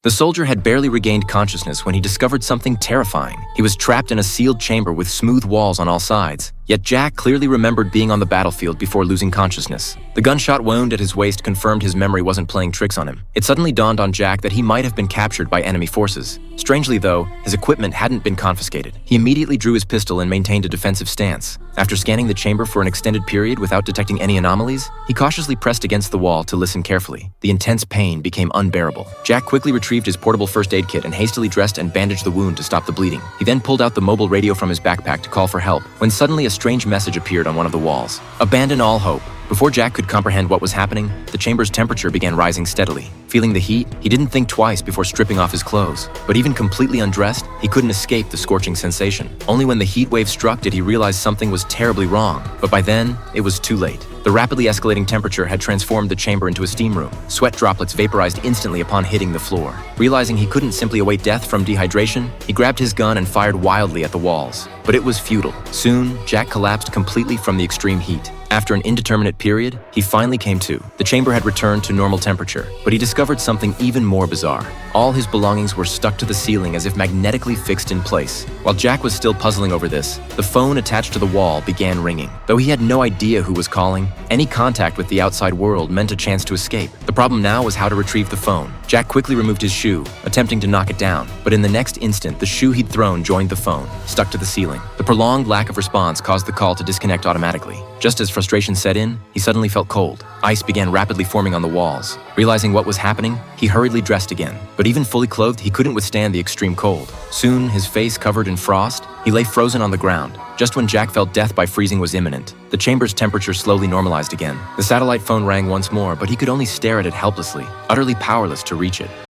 The soldier had barely regained consciousness when he discovered something terrifying. He was trapped in a sealed chamber with smooth walls on all sides. Yet Jack clearly remembered being on the battlefield before losing consciousness. The gunshot wound at his waist confirmed his memory wasn't playing tricks on him. It suddenly dawned on Jack that he might have been captured by enemy forces. Strangely though, his equipment hadn't been confiscated. He immediately drew his pistol and maintained a defensive stance. After scanning the chamber for an extended period without detecting any anomalies, he cautiously pressed against the wall to listen carefully. The intense pain became unbearable. Jack quickly retrieved his portable first aid kit and hastily dressed and bandaged the wound to stop the bleeding. He then pulled out the mobile radio from his backpack to call for help, when suddenly a strange message appeared on one of the walls. "Abandon all hope." Before Jack could comprehend what was happening, the chamber's temperature began rising steadily. Feeling the heat, he didn't think twice before stripping off his clothes. But even completely undressed, he couldn't escape the scorching sensation. Only when the heat wave struck did he realize something was terribly wrong. But by then, it was too late. The rapidly escalating temperature had transformed the chamber into a steam room. Sweat droplets vaporized instantly upon hitting the floor. Realizing he couldn't simply await death from dehydration, he grabbed his gun and fired wildly at the walls. But it was futile. Soon, Jack collapsed completely from the extreme heat. After an indeterminate period, he finally came to. The chamber had returned to normal temperature, but he discovered something even more bizarre. All his belongings were stuck to the ceiling as if magnetically fixed in place. While Jack was still puzzling over this, the phone attached to the wall began ringing. Though he had no idea who was calling, any contact with the outside world meant a chance to escape. The problem now was how to retrieve the phone. Jack quickly removed his shoe, attempting to knock it down, but in the next instant, the shoe he'd thrown joined the phone, stuck to the ceiling. The prolonged lack of response caused the call to disconnect automatically. Just as frustration set in, he suddenly felt cold. Ice began rapidly forming on the walls. Realizing what was happening, he hurriedly dressed again. But even fully clothed, he couldn't withstand the extreme cold. Soon, his face covered in frost, he lay frozen on the ground. Just when Jack felt death by freezing was imminent, the chamber's temperature slowly normalized again. The satellite phone rang once more, but he could only stare at it helplessly, utterly powerless to reach it.